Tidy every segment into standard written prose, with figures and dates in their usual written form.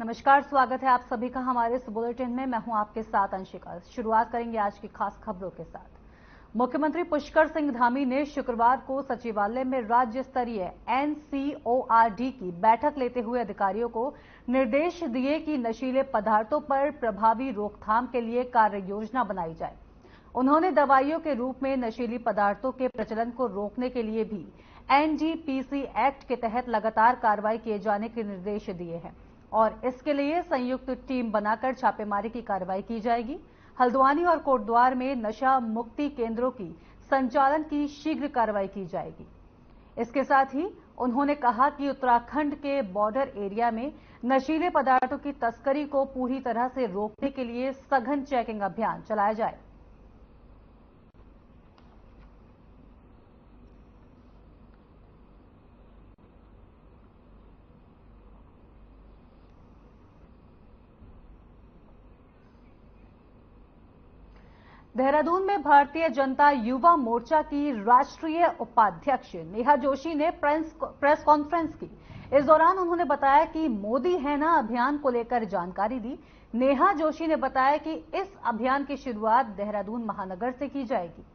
नमस्कार, स्वागत है आप सभी का हमारे इस बुलेटिन में। मैं हूं आपके साथ अंशिका। शुरुआत करेंगे आज की खास खबरों के साथ। मुख्यमंत्री पुष्कर सिंह धामी ने शुक्रवार को सचिवालय में राज्य स्तरीय NCORD की बैठक लेते हुए अधिकारियों को निर्देश दिए कि नशीले पदार्थों पर प्रभावी रोकथाम के लिए कार्य योजना बनाई जाए। उन्होंने दवाइयों के रूप में नशीली पदार्थों के प्रचलन को रोकने के लिए भी NDPC एक्ट के तहत लगातार कार्रवाई किए जाने के निर्देश दिए हैं और इसके लिए संयुक्त टीम बनाकर छापेमारी की कार्रवाई की जाएगी। हल्द्वानी और कोटद्वार में नशा मुक्ति केंद्रों की संचालन की शीघ्र कार्रवाई की जाएगी। इसके साथ ही उन्होंने कहा कि उत्तराखंड के बॉर्डर एरिया में नशीले पदार्थों की तस्करी को पूरी तरह से रोकने के लिए सघन चेकिंग अभियान चलाया जाए। देहरादून में भारतीय जनता युवा मोर्चा की राष्ट्रीय उपाध्यक्ष नेहा जोशी ने प्रेस कॉन्फ्रेंस की। इस दौरान उन्होंने बताया कि मोदी है ना अभियान को लेकर जानकारी दी। नेहा जोशी ने बताया कि इस अभियान की शुरुआत देहरादून महानगर से की जाएगी।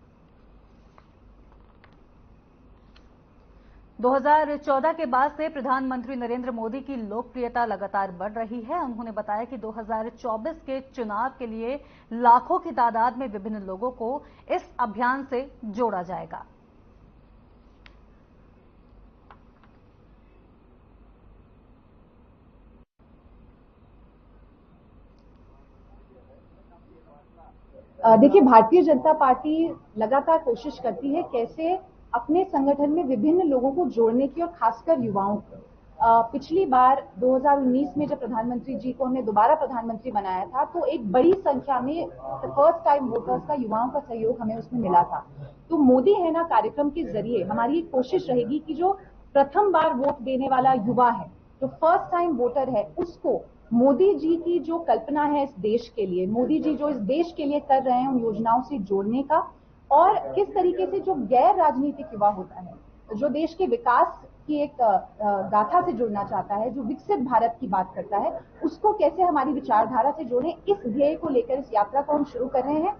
2014 के बाद से प्रधानमंत्री नरेंद्र मोदी की लोकप्रियता लगातार बढ़ रही है। उन्होंने बताया कि 2024 के चुनाव के लिए लाखों की तादाद में विभिन्न लोगों को इस अभियान से जोड़ा जाएगा। देखिए, भारतीय जनता पार्टी लगातार कोशिश करती है कैसे अपने संगठन में विभिन्न लोगों को जोड़ने की और खासकर युवाओं को। पिछली बार 2019 में जब प्रधानमंत्री जी को हमने दोबारा प्रधानमंत्री बनाया था तो एक बड़ी संख्या में फर्स्ट टाइम वोटर्स का, युवाओं का सहयोग हमें उसमें मिला था। तो मोदी है ना कार्यक्रम के जरिए हमारी एक कोशिश रहेगी कि जो प्रथम बार वोट देने वाला युवा है, जो फर्स्ट टाइम वोटर है, उसको मोदी जी की जो कल्पना है इस देश के लिए, मोदी जी जो इस देश के लिए कर रहे हैं, उन योजनाओं से जोड़ने का, और किस तरीके से जो गैर राजनीतिक युवा होता है, जो देश के विकास की एक गाथा से जुड़ना चाहता है, जो विकसित भारत की बात करता है, उसको कैसे हमारी विचारधारा से जोड़ें, इस ध्येय को लेकर इस यात्रा को हम शुरू कर रहे हैं।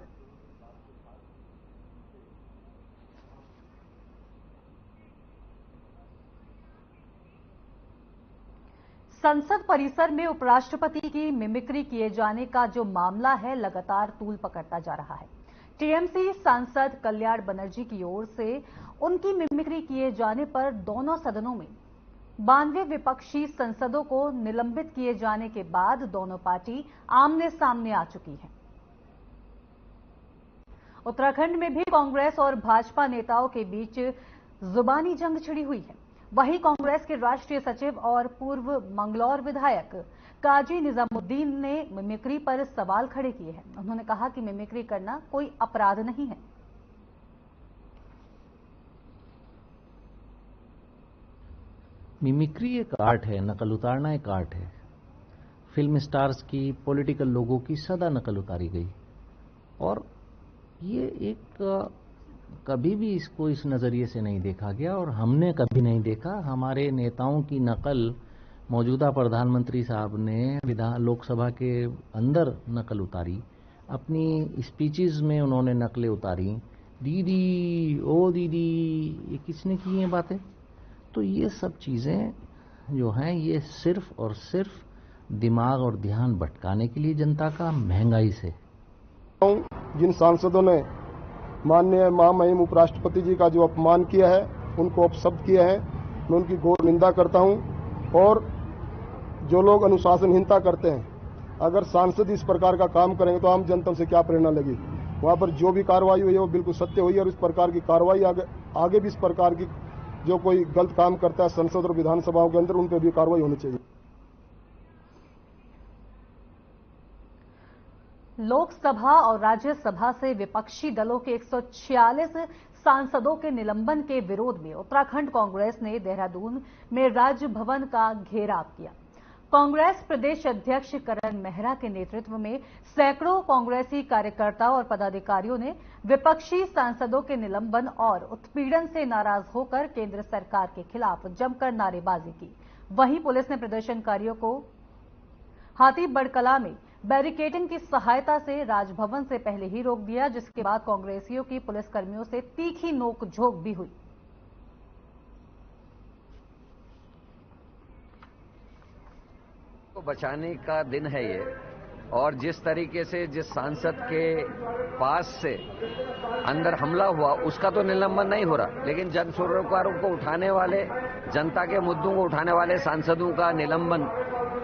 संसद परिसर में उपराष्ट्रपति की मिमिक्री किए जाने का जो मामला है लगातार तूल पकड़ता जा रहा है। टीएमसी सांसद कल्याण बनर्जी की ओर से उनकी मिमिक्री किए जाने पर दोनों सदनों में 92 विपक्षी सांसदों को निलंबित किए जाने के बाद दोनों पार्टी आमने सामने आ चुकी है। उत्तराखंड में भी कांग्रेस और भाजपा नेताओं के बीच जुबानी जंग छिड़ी हुई है। वहीं कांग्रेस के राष्ट्रीय सचिव और पूर्व मंगलौर विधायक काजी निजामुद्दीन ने मिमिक्री पर सवाल खड़े किए हैं। उन्होंने कहा कि मिमिक्री करना कोई अपराध नहीं है। मिमिक्री एक आर्ट है, नकल उतारना एक आर्ट है। फिल्म स्टार्स की, पॉलिटिकल लोगों की सदा नकल उतारी गई और ये एक कभी भी इसको इस नजरिए से नहीं देखा गया और हमने कभी नहीं देखा। हमारे नेताओं की नकल मौजूदा प्रधानमंत्री साहब ने लोकसभा के अंदर नकल उतारी, अपनी स्पीचेस में उन्होंने नकलें उतारी। दीदी, ओ दीदी, ये किसने की ये बातें? तो ये सब चीजें जो हैं ये सिर्फ और सिर्फ दिमाग और ध्यान भटकाने के लिए जनता का, महंगाई से। जिन सांसदों ने माननीय महामहिम उपराष्ट्रपति जी का जो अपमान किया है, उनको अपशब्द किया है, मैं उनकी घोर निंदा करता हूं। और जो लोग अनुशासनहीनता करते हैं, अगर सांसद इस प्रकार का काम करेंगे तो आम जनता से क्या प्रेरणा लगी। वहां पर जो भी कार्रवाई हुई है वो बिल्कुल सत्य हुई है और इस प्रकार की कार्रवाई आगे भी इस प्रकार की जो कोई गलत काम करता है संसद और विधानसभाओं के अंदर, उन पर भी कार्रवाई होनी चाहिए। लोकसभा और राज्यसभा से विपक्षी दलों के 146 सांसदों के निलंबन के विरोध में उत्तराखंड कांग्रेस ने देहरादून में राजभवन का घेराव किया। कांग्रेस प्रदेश अध्यक्ष करण मेहरा के नेतृत्व में सैकड़ों कांग्रेसी कार्यकर्ताओं और पदाधिकारियों ने विपक्षी सांसदों के निलंबन और उत्पीड़न से नाराज होकर केंद्र सरकार के खिलाफ जमकर नारेबाजी की। वहीं पुलिस ने प्रदर्शनकारियों को हाथी बड़कला में बैरिकेडिंग की सहायता से राजभवन से पहले ही रोक दिया, जिसके बाद कांग्रेसियों की पुलिसकर्मियों से तीखी नोकझोंक भी हुई। को बचाने का दिन है ये, और जिस तरीके से जिस सांसद के पास से अंदर हमला हुआ उसका तो निलंबन नहीं हो रहा, लेकिन जन सरोकारों को उठाने वाले, जनता के मुद्दों को उठाने वाले सांसदों का निलंबन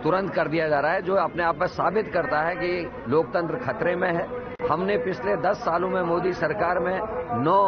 तुरंत कर दिया जा रहा है, जो अपने आप में साबित करता है कि लोकतंत्र खतरे में है। हमने पिछले 10 सालों में मोदी सरकार में 9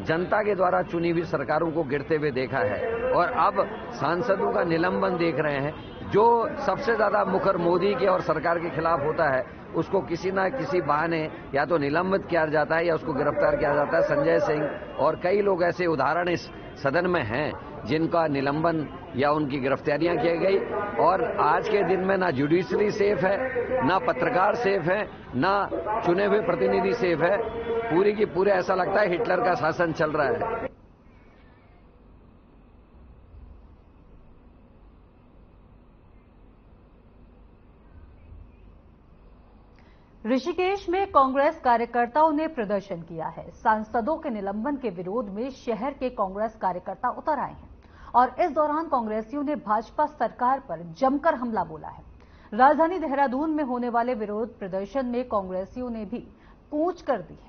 जनता के द्वारा चुनी हुई सरकारों को गिरते हुए देखा है, और अब सांसदों का निलंबन देख रहे हैं। जो सबसे ज्यादा मुखर मोदी के और सरकार के खिलाफ होता है उसको किसी ना किसी बहाने या तो निलंबित किया जाता है या उसको गिरफ्तार किया जाता है। संजय सिंह और कई लोग ऐसे उदाहरण इस सदन में हैं जिनका निलंबन या उनकी गिरफ्तारियां की गई, और आज के दिन में ना जुडिशरी सेफ है, ना पत्रकार सेफ है, ना चुने हुए प्रतिनिधि सेफ है। पूरी की पूरे ऐसा लगता है हिटलर का शासन चल रहा है। ऋषिकेश में कांग्रेस कार्यकर्ताओं ने प्रदर्शन किया है। सांसदों के निलंबन के विरोध में शहर के कांग्रेस कार्यकर्ता उतर आए हैं और इस दौरान कांग्रेसियों ने भाजपा सरकार पर जमकर हमला बोला है। राजधानी देहरादून में होने वाले विरोध प्रदर्शन में कांग्रेसियों ने भी कूच कर दी है।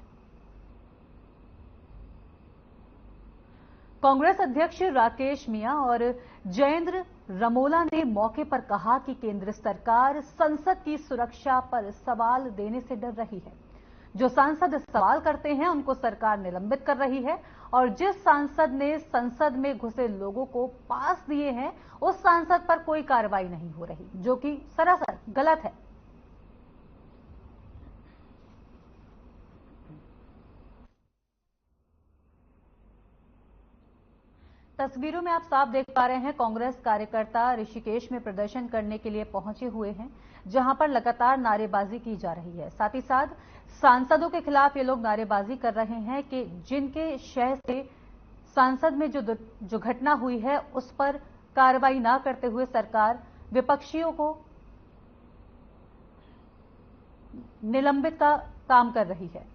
कांग्रेस अध्यक्ष राकेश मियां और जयेंद्र रमोला ने मौके पर कहा कि केंद्र सरकार संसद की सुरक्षा पर सवाल देने से डर रही है। जो सांसद सवाल करते हैं उनको सरकार निलंबित कर रही है, और जिस सांसद ने संसद में घुसे लोगों को पास दिए हैं उस सांसद पर कोई कार्रवाई नहीं हो रही, जो कि सरासर गलत है। तस्वीरों में आप साफ देख पा रहे हैं कांग्रेस कार्यकर्ता ऋषिकेश में प्रदर्शन करने के लिए पहुंचे हुए हैं, जहां पर लगातार नारेबाजी की जा रही है। साथ ही साथ सांसदों के खिलाफ ये लोग नारेबाजी कर रहे हैं कि जिनके शहर से सांसद में जो घटना हुई है उस पर कार्रवाई न करते हुए सरकार विपक्षियों को निलंबित का काम कर रही है।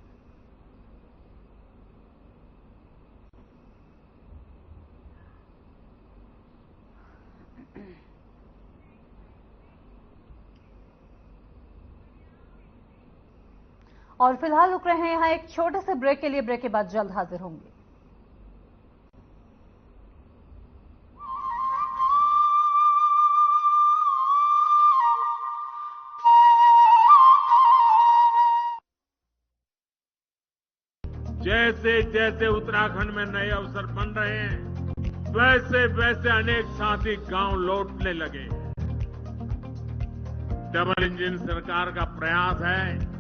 और फिलहाल रुक रहे हैं यहां एक छोटे से ब्रेक के लिए। ब्रेक के बाद जल्द हाजिर होंगे। जैसे जैसे उत्तराखंड में नए अवसर बन रहे हैं, वैसे वैसे अनेक साथी गांव लौटने लगे। डबल इंजन सरकार का प्रयास है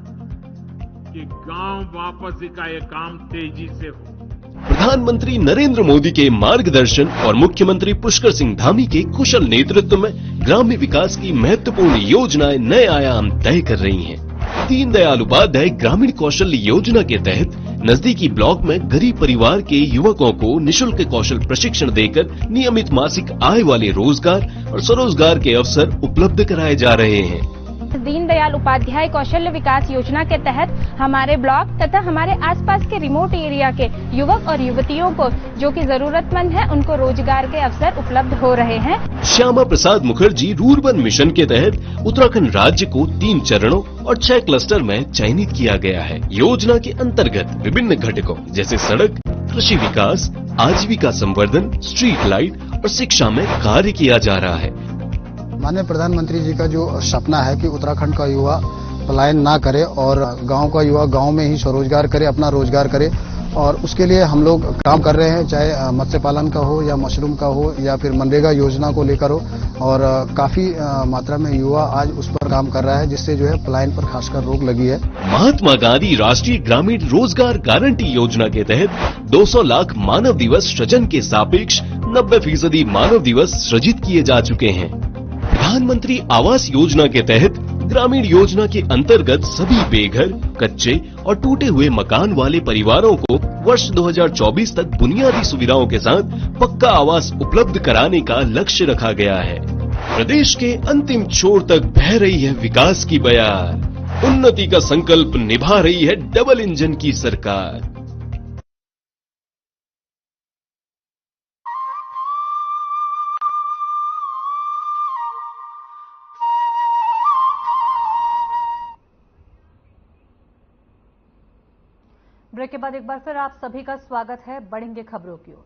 कि गांव वापसी का ये काम तेजी से हो। प्रधानमंत्री नरेंद्र मोदी के मार्गदर्शन और मुख्यमंत्री पुष्कर सिंह धामी के कुशल नेतृत्व में ग्राम्य विकास की महत्वपूर्ण योजनाएं नए आयाम तय कर रही हैं। दीनदयाल उपाध्याय ग्रामीण कौशल्य योजना के तहत नजदीकी ब्लॉक में गरीब परिवार के युवकों को निःशुल्क कौशल प्रशिक्षण देकर नियमित मासिक आय वाले रोजगार और स्वरोजगार के अवसर उपलब्ध कराए जा रहे हैं। दीनदयाल उपाध्याय कौशल्य विकास योजना के तहत हमारे ब्लॉक तथा हमारे आसपास के रिमोट एरिया के युवक और युवतियों को जो कि जरूरतमंद है उनको रोजगार के अवसर उपलब्ध हो रहे हैं। श्यामा प्रसाद मुखर्जी रूरबन मिशन के तहत उत्तराखंड राज्य को 3 चरणों और 6 क्लस्टर में चयनित किया गया है। योजना के अंतर्गत विभिन्न घटकों जैसे सड़क, कृषि विकास, आजीविका संवर्धन, स्ट्रीट लाइट और शिक्षा में कार्य किया जा रहा है। माननीय प्रधानमंत्री जी का जो सपना है कि उत्तराखंड का युवा पलायन ना करे और गांव का युवा गांव में ही स्वरोजगार करे, अपना रोजगार करे, और उसके लिए हम लोग काम कर रहे हैं, चाहे मत्स्य पालन का हो या मशरूम का हो या फिर मनरेगा योजना को लेकर हो, और काफी मात्रा में युवा आज उस पर काम कर रहा है, जिससे जो है पलायन पर खासकर रोक लगी है। महात्मा गांधी राष्ट्रीय ग्रामीण रोजगार गारंटी योजना के तहत 200 लाख मानव दिवस सृजन के सापेक्ष 90% मानव दिवस सृजित किए जा चुके हैं। प्रधानमंत्री आवास योजना के तहत ग्रामीण योजना के अंतर्गत सभी बेघर, कच्चे और टूटे हुए मकान वाले परिवारों को वर्ष 2024 तक बुनियादी सुविधाओं के साथ पक्का आवास उपलब्ध कराने का लक्ष्य रखा गया है। प्रदेश के अंतिम छोर तक बह रही है विकास की बयार, उन्नति का संकल्प निभा रही है डबल इंजन की सरकार। ब्रेक के बाद एक बार फिर आप सभी का स्वागत है। बढ़ेंगे खबरों की ओर।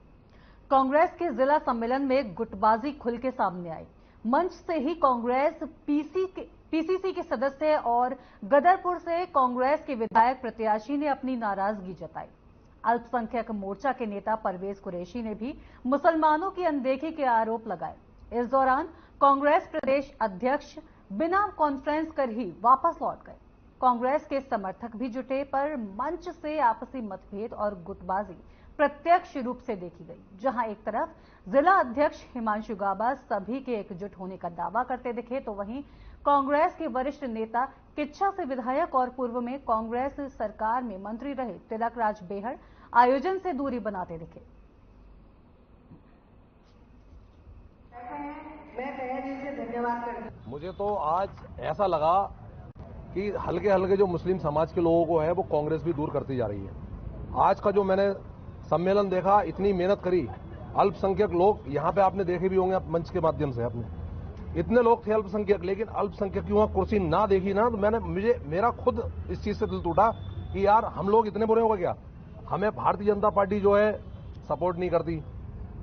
कांग्रेस के जिला सम्मेलन में गुटबाजी खुल के सामने आई। मंच से ही कांग्रेस पीसीसी के सदस्य और गदरपुर से कांग्रेस के विधायक प्रत्याशी ने अपनी नाराजगी जताई। अल्पसंख्यक मोर्चा के नेता परवेज कुरैशी ने भी मुसलमानों की अनदेखी के आरोप लगाए। इस दौरान कांग्रेस प्रदेश अध्यक्ष बिना कॉन्फ्रेंस कर ही वापस लौट गए। कांग्रेस के समर्थक भी जुटे, पर मंच से आपसी मतभेद और गुटबाजी प्रत्यक्ष रूप से देखी गई। जहां एक तरफ जिला अध्यक्ष हिमांशु गाबा सभी के एकजुट होने का दावा करते दिखे, तो वहीं कांग्रेस के वरिष्ठ नेता किच्छा से विधायक और पूर्व में कांग्रेस सरकार में मंत्री रहे तिलक राज बेहड़ आयोजन से दूरी बनाते दिखे। मैं तैयार जी से धन्यवाद करती हूं। मुझे तो आज ऐसा लगा कि हल्के हल्के जो मुस्लिम समाज के लोगों को है वो कांग्रेस भी दूर करती जा रही है। आज का जो मैंने सम्मेलन देखा, इतनी मेहनत करी, अल्पसंख्यक लोग यहाँ पे आपने देखे भी होंगे मंच के माध्यम से, आपने इतने लोग थे अल्पसंख्यक, लेकिन अल्पसंख्यक की वहां कुर्सी ना देखी ना, तो मेरा खुद इस चीज से दिल टूटा कि यार हम लोग इतने बुरे हो गए क्या। हमें भारतीय जनता पार्टी जो है सपोर्ट नहीं करती,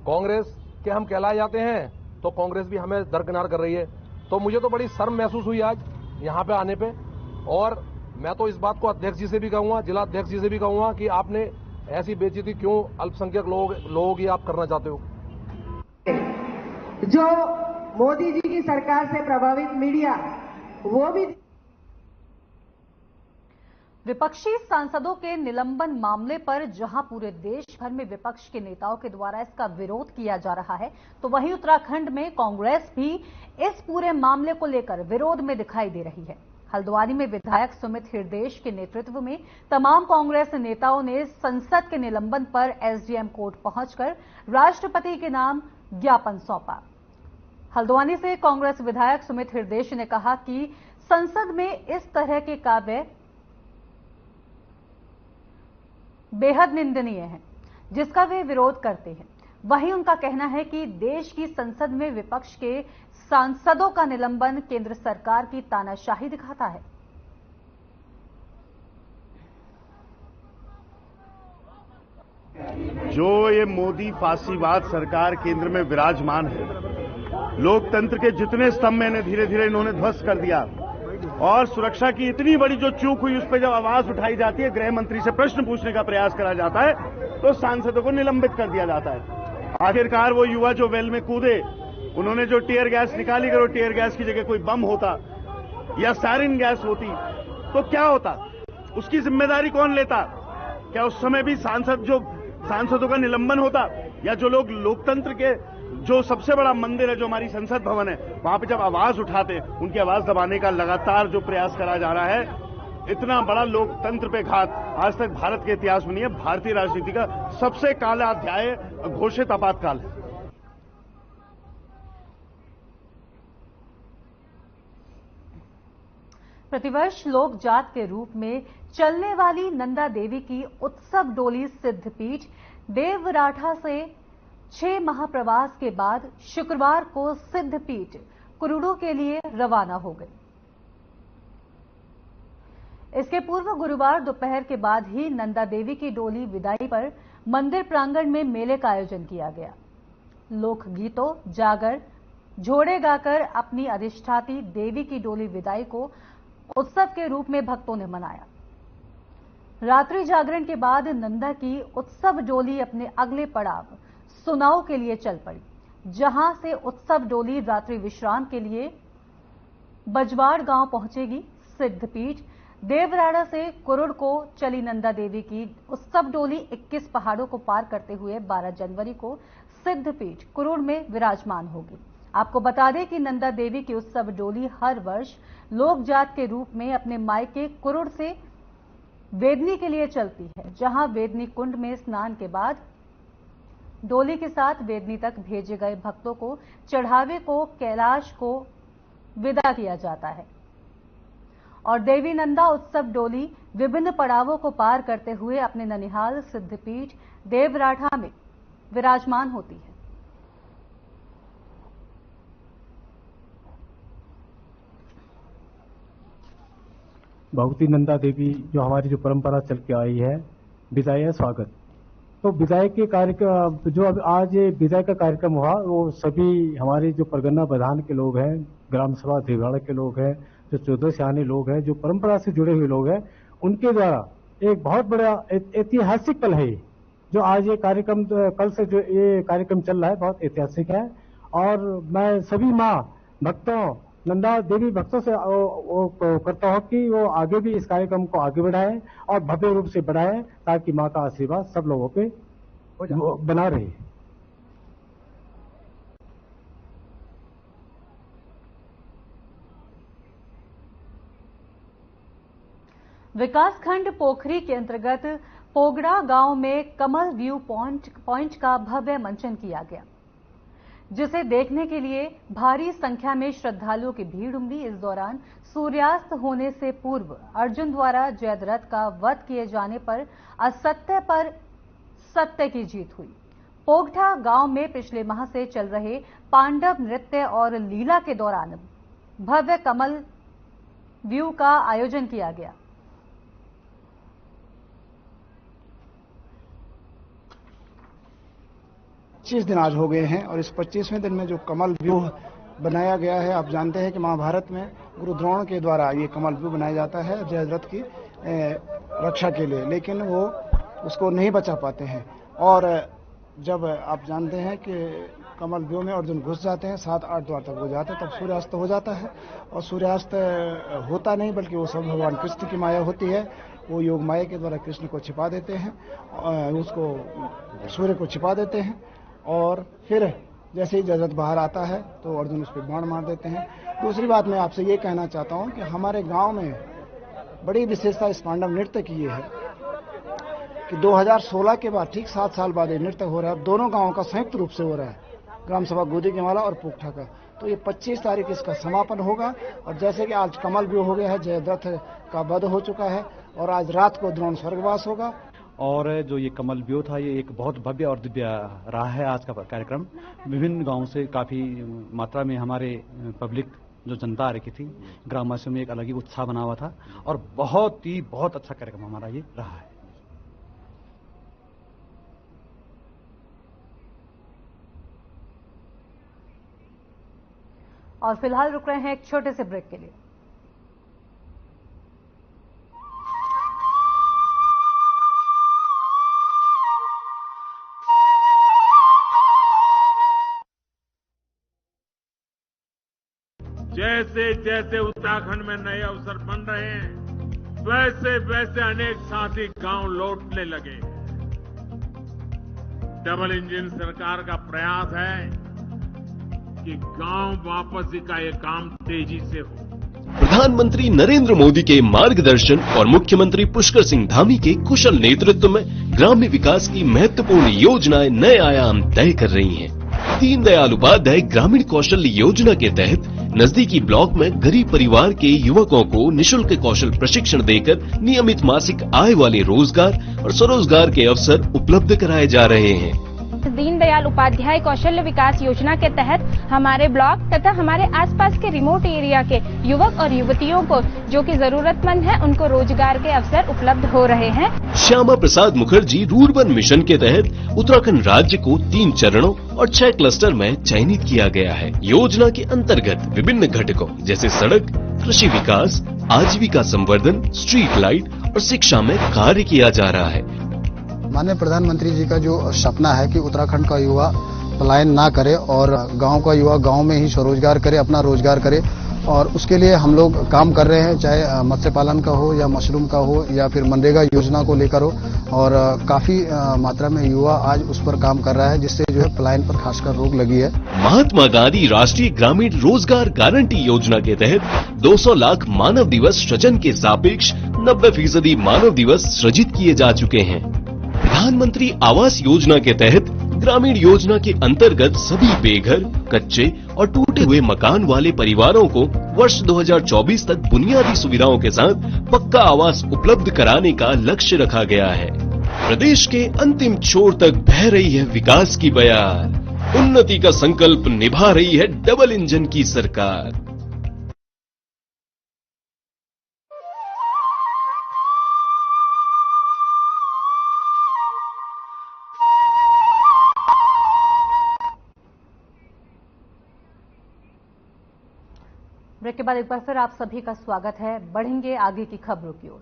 कांग्रेस के हम कहलाए जाते हैं तो कांग्रेस भी हमें दरकिनार कर रही है। तो मुझे तो बड़ी शर्म महसूस हुई आज यहाँ पे आने पे, और मैं तो इस बात को अध्यक्ष जी से भी कहूंगा, जिला अध्यक्ष जी से भी कहूंगा कि आपने ऐसी बेइज्जती क्यों अल्पसंख्यक लोगों की आप करना चाहते हो। जो मोदी जी की सरकार से प्रभावित मीडिया, वो भी विपक्षी सांसदों के निलंबन मामले पर जहां पूरे देश भर में विपक्ष के नेताओं के द्वारा इसका विरोध किया जा रहा है, तो वहीं उत्तराखंड में कांग्रेस भी इस पूरे मामले को लेकर विरोध में दिखाई दे रही है। हल्द्वानी में विधायक सुमित हिरदेश के नेतृत्व में तमाम कांग्रेस नेताओं ने संसद के निलंबन पर एसडीएम कोर्ट पहुंचकर राष्ट्रपति के नाम ज्ञापन सौंपा। हल्द्वानी से कांग्रेस विधायक सुमित हिरदेश ने कहा कि संसद में इस तरह के कार्य बेहद निंदनीय है, जिसका वे विरोध करते हैं। वहीं उनका कहना है कि देश की संसद में विपक्ष के सांसदों का निलंबन केंद्र सरकार की तानाशाही दिखाता है। जो ये मोदी फांसीवाद सरकार केंद्र में विराजमान है, लोकतंत्र के जितने स्तंभ में धीरे धीरे इन्होंने ध्वस्त कर दिया, और सुरक्षा की इतनी बड़ी जो चूक हुई उस पर जब आवाज उठाई जाती है, गृह मंत्री से प्रश्न पूछने का प्रयास करा जाता है, तो सांसदों को निलंबित कर दिया जाता है। आखिरकार वो युवा जो वेल में कूदे, उन्होंने जो टीयर गैस निकाली, अगर वो टीयर गैस की जगह कोई बम होता या सारिन गैस होती तो क्या होता, उसकी जिम्मेदारी कौन लेता? क्या उस समय भी सांसदों का निलंबन होता? या जो लोग लोकतंत्र के जो सबसे बड़ा मंदिर है, जो हमारी संसद भवन है, वहां पे जब आवाज उठाते, उनकी आवाज दबाने का लगातार जो प्रयास करा जा रहा है, इतना बड़ा लोकतंत्र पे घात आज तक भारत के इतिहास में नहीं है। भारतीय राजनीति का सबसे काला अध्याय घोषित आपातकाल है। प्रतिवर्ष लोक जात के रूप में चलने वाली नंदा देवी की उत्सव डोली सिद्धपीठ देवराठा से 6 माह प्रवास के बाद शुक्रवार को सिद्धपीठ कुरुड़ू के लिए रवाना हो गई। इसके पूर्व गुरुवार दोपहर के बाद ही नंदा देवी की डोली विदाई पर मंदिर प्रांगण में मेले का आयोजन किया गया। लोकगीतों, जागर, झोड़े गाकर अपनी अधिष्ठाती देवी की डोली विदाई को उत्सव के रूप में भक्तों ने मनाया। रात्रि जागरण के बाद नंदा की उत्सव डोली अपने अगले पड़ाव सुनाव के लिए चल पड़ी, जहां से उत्सव डोली रात्रि विश्राम के लिए बजवाड़ गांव पहुंचेगी। सिद्धपीठ देवराड़ा से कुरुड़ को चली नंदा देवी की उत्सव डोली 21 पहाड़ों को पार करते हुए 12 जनवरी को सिद्धपीठ कुरुड़ में विराजमान होगी। आपको बता दें कि नंदा देवी की उत्सव डोली हर वर्ष लोक जात के रूप में अपने मायके कुरुड़ से वेदनी के लिए चलती है, जहां वेदनी कुंड में स्नान के बाद डोली के साथ वेदनी तक भेजे गए भक्तों को चढ़ावे को कैलाश को विदा किया जाता है और देवी नंदा उत्सव डोली विभिन्न पड़ावों को पार करते हुए अपने ननिहाल सिद्धपीठ देवराठा में विराजमान होती है। भगवती नंदा देवी जो हमारी जो परंपरा चल के आई है, विदाई है स्वागत। तो विदाई के कार्यक्रम जो अब आज विदाई का कार्यक्रम हुआ वो सभी हमारे जो परगना प्रधान के लोग हैं, ग्राम सभा देवराड़ा के लोग हैं, जो 14 सियाने लोग हैं, जो परंपरा से जुड़े हुए लोग हैं, उनके द्वारा एक बहुत बड़ा ऐतिहासिक पल है जो आज ये कार्यक्रम कल से जो ये कार्यक्रम चल रहा है बहुत ऐतिहासिक है। और मैं सभी माँ भक्तों नंदा देवी भक्तों से वो करता हूँ कि वो आगे भी इस कार्यक्रम को आगे बढ़ाएं और भव्य रूप से बढ़ाएं ताकि माँ का आशीर्वाद सब लोगों पे बना रहे। विकासखंड पोखरी के अंतर्गत पोगड़ा गांव में कमल व्यू पॉइंट का भव्य मंचन किया गया, जिसे देखने के लिए भारी संख्या में श्रद्धालुओं की भीड़ उमड़ी। इस दौरान सूर्यास्त होने से पूर्व अर्जुन द्वारा जयद्रथ का वध किए जाने पर असत्य पर सत्य की जीत हुई। पोगठा गांव में पिछले माह से चल रहे पांडव नृत्य और लीला के दौरान भव्य कमल व्यू का आयोजन किया गया। 25 दिन आज हो गए हैं और इस 25वें दिन में जो कमल व्यू बनाया गया है, आप जानते हैं कि महाभारत में गुरु द्रोण के द्वारा ये कमल व्यू बनाया जाता है जयद्रथ की रक्षा के लिए, लेकिन वो उसको नहीं बचा पाते हैं। और जब आप जानते हैं कि कमल व्यू में अर्जुन घुस जाते हैं, 7-8 द्वार तक हो जाते हैं, तब सूर्यास्त हो जाता है। और सूर्यास्त होता नहीं बल्कि वो सब भगवान कृष्ण की माया होती है। वो योग माया के द्वारा कृष्ण को छिपा देते हैं, उसको सूर्य को छिपा देते हैं और फिर जैसे ही जयद्रथ बाहर आता है तो अर्जुन उस पर बाण मार देते हैं। दूसरी बात मैं आपसे ये कहना चाहता हूँ कि हमारे गांव में बड़ी विशेषता इस पांडव नृत्य की ये है कि 2016 के बाद ठीक 7 साल बाद ये नृत्य हो रहा है। दोनों गांवों का संयुक्त रूप से हो रहा है, ग्राम सभा गोदी के माला और पोगठा का। तो ये 25 तारीख इसका समापन होगा। और जैसे कि आज कमल व्यू हो गया है, जयद्रथ का वध हो चुका है और आज रात को द्रोण स्वर्गवास होगा। और जो ये कमल व्यू था ये एक बहुत भव्य और दिव्य रहा है आज का कार्यक्रम। विभिन्न गांवों से काफी मात्रा में हमारे पब्लिक जो जनता आ रही थी, ग्रामवासियों में एक अलग ही उत्साह बना हुआ था और बहुत अच्छा कार्यक्रम हमारा ये रहा है। और फिलहाल रुक रहे हैं एक छोटे से ब्रेक के लिए। जैसे जैसे उत्तराखंड में नए अवसर बन रहे हैं, वैसे वैसे अनेक साथी गांव लौटने लगे। डबल इंजन सरकार का प्रयास है कि गांव वापसी का ये काम तेजी से हो। प्रधानमंत्री नरेंद्र मोदी के मार्गदर्शन और मुख्यमंत्री पुष्कर सिंह धामी के कुशल नेतृत्व में ग्राम्य विकास की महत्वपूर्ण योजनाएं नए आयाम तय कर रही हैं। दीनदयाल उपाध्याय ग्रामीण कौशल योजना के तहत नजदीकी ब्लॉक में गरीब परिवार के युवकों को निशुल्क कौशल प्रशिक्षण देकर नियमित मासिक आय वाले रोजगार और स्वरोजगार के अवसर उपलब्ध कराए जा रहे हैं। दीनदयाल उपाध्याय कौशल्य विकास योजना के तहत हमारे ब्लॉक तथा हमारे आसपास के रिमोट एरिया के युवक और युवतियों को जो कि जरूरतमंद है उनको रोजगार के अवसर उपलब्ध हो रहे हैं। श्यामा प्रसाद मुखर्जी रूरबन मिशन के तहत उत्तराखंड राज्य को 3 चरणों और 6 क्लस्टर में चयनित किया गया है। योजना के अंतर्गत विभिन्न घटकों जैसे सड़क, कृषि विकास, आजीविका संवर्धन, स्ट्रीट लाइट और शिक्षा में कार्य किया जा रहा है। माननीय प्रधानमंत्री जी का जो सपना है कि उत्तराखंड का युवा पलायन ना करे और गांव का युवा गांव में ही स्वरोजगार करे, अपना रोजगार करे, और उसके लिए हम लोग काम कर रहे हैं, चाहे मत्स्य पालन का हो या मशरूम का हो या फिर मनरेगा योजना को लेकर हो। और काफी मात्रा में युवा आज उस पर काम कर रहा है, जिससे जो है पलायन पर खासकर रोक लगी है। महात्मा गांधी राष्ट्रीय ग्रामीण रोजगार गारंटी योजना के तहत 200 लाख मानव दिवस सृजन के सापेक्ष 90% मानव दिवस सृजित किए जा चुके हैं। प्रधानमंत्री आवास योजना के तहत ग्रामीण योजना के अंतर्गत सभी बेघर, कच्चे और टूटे हुए मकान वाले परिवारों को वर्ष 2024 तक बुनियादी सुविधाओं के साथ पक्का आवास उपलब्ध कराने का लक्ष्य रखा गया है। प्रदेश के अंतिम छोर तक बह रही है विकास की बयार, उन्नति का संकल्प निभा रही है डबल इंजन की सरकार। ब्रेक के बाद एक बार फिर आप सभी का स्वागत है। बढ़ेंगे आगे की खबरों की ओर।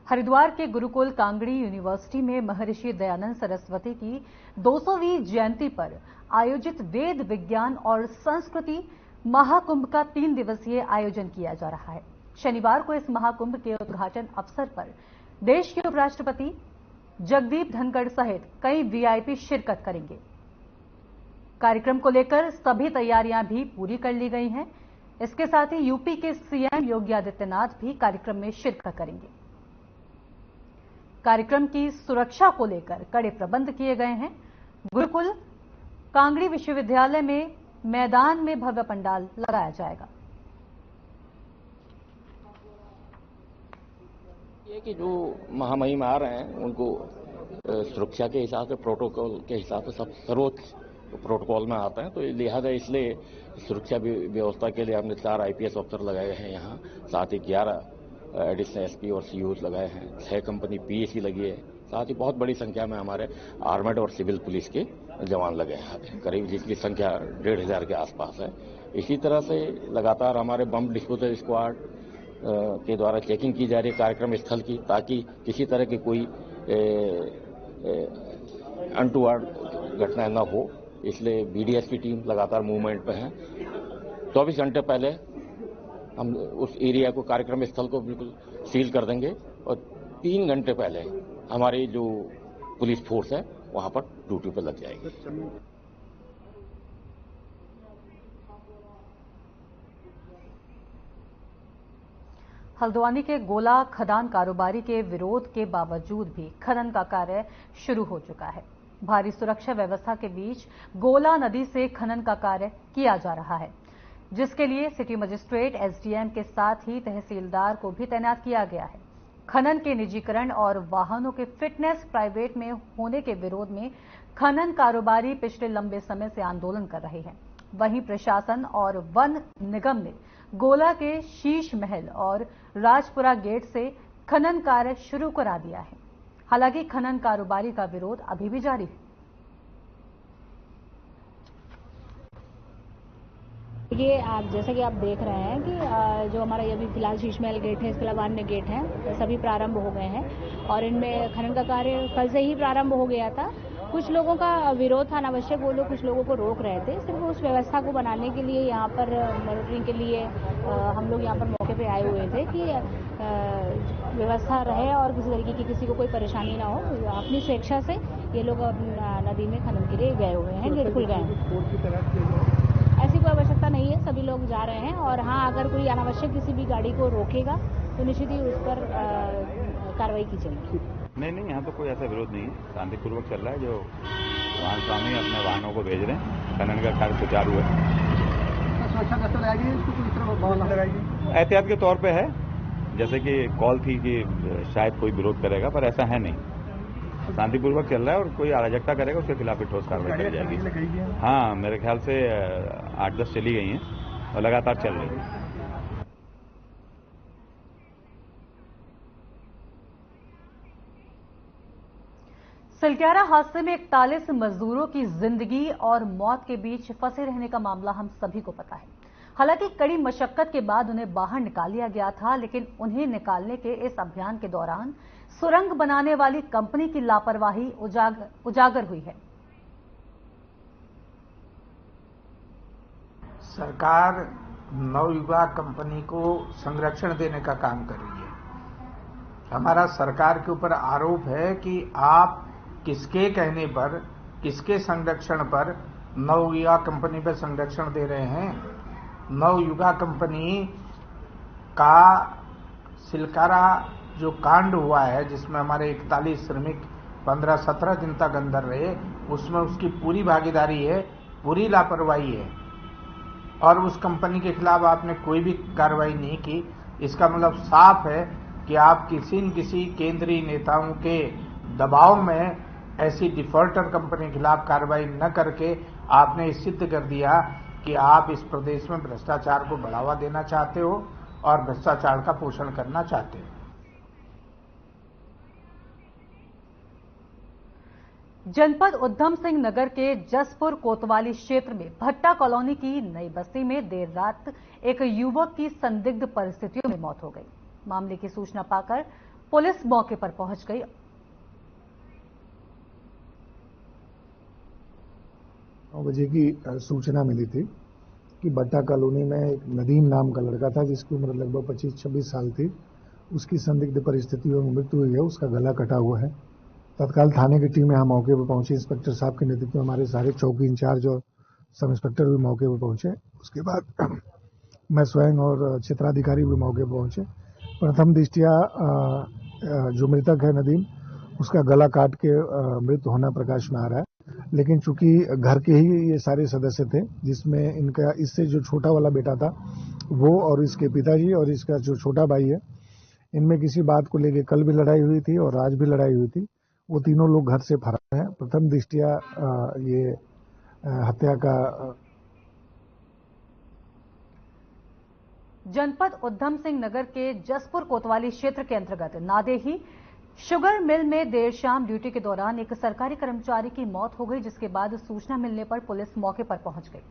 हरिद्वार के गुरुकुल कांगड़ी यूनिवर्सिटी में महर्षि दयानंद सरस्वती की 200वीं जयंती पर आयोजित वेद विज्ञान और संस्कृति महाकुंभ का 3 दिवसीय आयोजन किया जा रहा है। शनिवार को इस महाकुंभ के उद्घाटन अवसर पर देश के उपराष्ट्रपति जगदीप धनखड़ सहित कई वीआईपी शिरकत करेंगे। कार्यक्रम को लेकर सभी तैयारियां भी पूरी कर ली गई हैं। इसके साथ ही यूपी के सीएम योगी आदित्यनाथ भी कार्यक्रम में शिरकत करेंगे। कार्यक्रम की सुरक्षा को लेकर कड़े प्रबंध किए गए हैं। गुरुकुल कांगड़ी विश्वविद्यालय में मैदान में भव्य पंडाल लगाया जाएगा। ये कि जो महामहिम आ रहे हैं उनको सुरक्षा के हिसाब से, प्रोटोकॉल के हिसाब से सब सर्वोच्च प्रोटोकॉल में आते हैं, तो लिहाजा इसलिए सुरक्षा व्यवस्था के लिए हमने 4 आईपीएस अफसर लगाए हैं यहाँ, साथ ही 11 एडिशनल एसपी और सीओज लगाए हैं, 6 कंपनी पीएसी लगी है, साथ ही बहुत बड़ी संख्या में हमारे आर्मेड और सिविल पुलिस के जवान लगे हैं, करीब जिसकी संख्या 1500 के आसपास है। इसी तरह से लगातार हमारे बम डिस्पोजल स्क्वाड के द्वारा चेकिंग की जा रही है कार्यक्रम स्थल की, ताकि किसी तरह की कोई अनटूवर्ड घटना न हो। इसलिए बीडीएस की टीम लगातार मूवमेंट पे है। 24 घंटे पहले हम उस एरिया को, कार्यक्रम स्थल को बिल्कुल सील कर देंगे और 3 घंटे पहले हमारी जो पुलिस फोर्स है वहां पर ड्यूटी पर लग जाएगी। हल्द्वानी के गोला खदान कारोबारी के विरोध के बावजूद भी खनन का कार्य शुरू हो चुका है। भारी सुरक्षा व्यवस्था के बीच गोला नदी से खनन का कार्य किया जा रहा है, जिसके लिए सिटी मजिस्ट्रेट एसडीएम के साथ ही तहसीलदार को भी तैनात किया गया है। खनन के निजीकरण और वाहनों के फिटनेस प्राइवेट में होने के विरोध में खनन कारोबारी पिछले लंबे समय से आंदोलन कर रहे हैं। वहीं प्रशासन और वन निगम ने गोला के शीश महल और राजपुरा गेट से खनन कार्य शुरू करा दिया है। हालांकि खनन कारोबारी का विरोध अभी भी जारी है। ये आप जैसा कि आप देख रहे हैं कि जो हमारा ये भी फिलहाल शीश महल गेट है, इसके अलावा अन्य गेट हैं, सभी प्रारंभ हो गए हैं और इनमें खनन का कार्य कल से ही प्रारंभ हो गया था। कुछ लोगों का विरोध था, अनावश्यक वो लोग कुछ लोगों को रोक रहे थे। सिर्फ उस व्यवस्था को बनाने के लिए यहाँ पर मॉनिटरिंग के लिए हम लोग यहाँ पर मौके पे आए हुए थे कि व्यवस्था रहे और किसी तरीके की किसी को कोई परेशानी ना हो। अपनी स्वेच्छा से ये लोग नदी में खनन के लिए गए हुए हैं, गेट खुल गए हैं। ऐसी कोई आवश्यकता नहीं है, सभी लोग जा रहे हैं और हाँ, अगर कोई अनावश्यक किसी भी गाड़ी को रोकेगा तो निश्चित ही उस पर कार्रवाई की जाएगी। नहीं, यहाँ तो कोई ऐसा विरोध नहीं है, शांतिपूर्वक चल रहा है। जो वाहन स्वामी अपने वाहनों को भेज रहे हैं, खनन का कार्य सुचारू है। सुरक्षा कैसे लगाएगी, इसको किस तरह लगाएगी? एहतियात के तौर पे है, जैसे कि कॉल थी कि शायद कोई विरोध करेगा, पर ऐसा है नहीं। शांतिपूर्वक चल रहा है और कोई अराजकता करेगा उसके खिलाफ भी ठोस कार्रवाई की जाएगी। हाँ, मेरे ख्याल से 8-10 चली गई हैं और लगातार चल रही है। सिलक्यारा हादसे में 41 मजदूरों की जिंदगी और मौत के बीच फंसे रहने का मामला हम सभी को पता है। हालांकि कड़ी मशक्कत के बाद उन्हें बाहर निकाल लिया गया था, लेकिन उन्हें निकालने के इस अभियान के दौरान सुरंग बनाने वाली कंपनी की लापरवाही उजागर हुई है। सरकार नवयुगा कंपनी को संरक्षण देने का काम कर रही है। हमारा सरकार के ऊपर आरोप है कि आप किसके कहने पर, किसके संरक्षण पर नवयुगा कंपनी पर संरक्षण दे रहे हैं। नवयुगा कंपनी का सिलक्यारा जो कांड हुआ है, जिसमें हमारे 41 श्रमिक 15-17 दिन तक अंदर रहे, उसमें उसकी पूरी भागीदारी है, पूरी लापरवाही है और उस कंपनी के खिलाफ आपने कोई भी कार्रवाई नहीं की, इसका मतलब साफ है कि आप किसी न किसी केंद्रीय नेताओं के दबाव में ऐसी डिफॉल्टर कंपनी के खिलाफ कार्रवाई न करके आपने सिद्ध कर दिया कि आप इस प्रदेश में भ्रष्टाचार को बढ़ावा देना चाहते हो और भ्रष्टाचार का पोषण करना चाहते हो। जनपद उधम सिंह नगर के जसपुर कोतवाली क्षेत्र में भट्टा कॉलोनी की नई बस्ती में देर रात एक युवक की संदिग्ध परिस्थितियों में मौत हो गई। मामले की सूचना पाकर पुलिस मौके पर पहुंच गई। 9 बजे की सूचना मिली थी कि भट्टा कॉलोनी में एक नदीम नाम का लड़का था जिसकी उम्र लगभग 25-26 साल थी। उसकी संदिग्ध परिस्थितियों में मृत्यु हुई है, उसका गला कटा हुआ है। तत्काल थाने की टीम यहाँ मौके पर पहुंची। इंस्पेक्टर साहब के नेतृत्व में हमारे सारे चौकी इंचार्ज और सब इंस्पेक्टर भी मौके पर पहुंचे। उसके बाद मैं स्वयं और क्षेत्राधिकारी भी मौके पर पहुंचे। प्रथम दृष्टया जो मृतक है नदीम, उसका गला काट के मृत होना प्रकाश में आ रहा है, लेकिन चूंकि घर के ही ये सारे सदस्य थे, जिसमें इनका इससे जो छोटा वाला बेटा था वो और इसके पिताजी और इसका जो छोटा भाई है, इनमें किसी बात को लेकर कल भी लड़ाई हुई थी और आज भी लड़ाई हुई थी। वो तीनों लोग घर से फरार हैं। प्रथम दृष्टया ये हत्या का। जनपद उधम सिंह नगर के जसपुर कोतवाली क्षेत्र के अंतर्गत नादेही शुगर मिल में देर शाम ड्यूटी के दौरान एक सरकारी कर्मचारी की मौत हो गई, जिसके बाद सूचना मिलने पर पुलिस मौके पर पहुंच गई।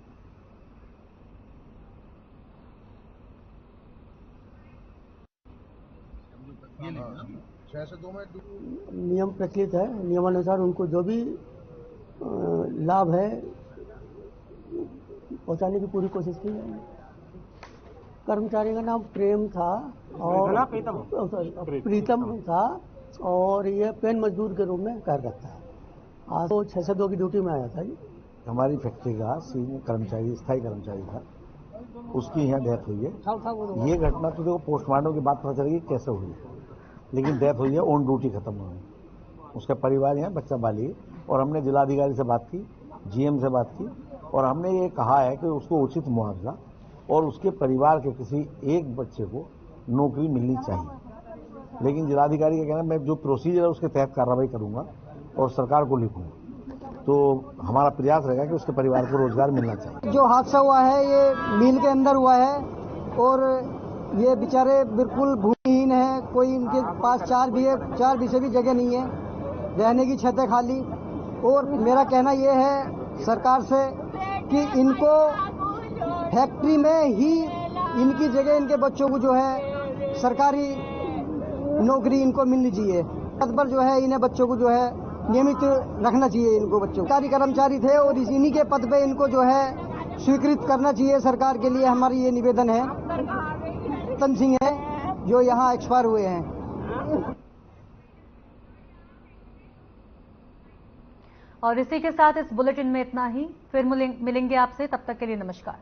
नियम प्रचलित है, नियमानुसार उनको जो भी लाभ है पहुंचाने की पूरी कोशिश की है। कर्मचारी का नाम प्रेम था और प्रीतम था और ये पेन मजदूर के रूप में कार्यरत था। आज तो 6 से 2 की ड्यूटी में आया था जी। हमारी फैक्ट्री का सीनियर कर्मचारी, स्थायी कर्मचारी था, उसकी यहाँ डेथ हुई है। ये घटना तो देखो पोस्टमार्टम के बाद पता चलेगी कैसे हुई है, लेकिन डेथ हुई है ऑन ड्यूटी खत्म हुई। उसका परिवार यहाँ बच्चा बाली, और हमने जिलाधिकारी से बात की, जीएम से बात की, और हमने ये कहा है कि उसको उचित मुआवजा और उसके परिवार के किसी एक बच्चे को नौकरी मिलनी चाहिए। लेकिन जिलाधिकारी का कहना, मैं जो प्रोसीजर है उसके तहत कार्रवाई करूंगा और सरकार को लिखूंगा। तो हमारा प्रयास रहेगा कि उसके परिवार को रोजगार मिलना चाहिए। जो हादसा हुआ है ये मिल के अंदर हुआ है और ये बेचारे बिल्कुल भूमिहीन है। कोई इनके पास 4 बीसे भी जगह नहीं है, रहने की छतें खाली। और मेरा कहना ये है सरकार से कि इनको फैक्ट्री में ही इनकी जगह इनके बच्चों को जो है सरकारी नौकरी इनको मिलनी चाहिए। पद पर जो है इन्हें बच्चों को जो है नियमित रखना चाहिए। इनको बच्चों सरकारी कर्मचारी थे और इन्हीं के पद पे इनको जो है स्वीकृत करना चाहिए। सरकार के लिए हमारी ये निवेदन है। रतन सिंह है जो यहाँ एक्सपायर हुए हैं। और इसी के साथ इस बुलेटिन में इतना ही। फिर मिलेंगे आपसे, तब तक के लिए नमस्कार।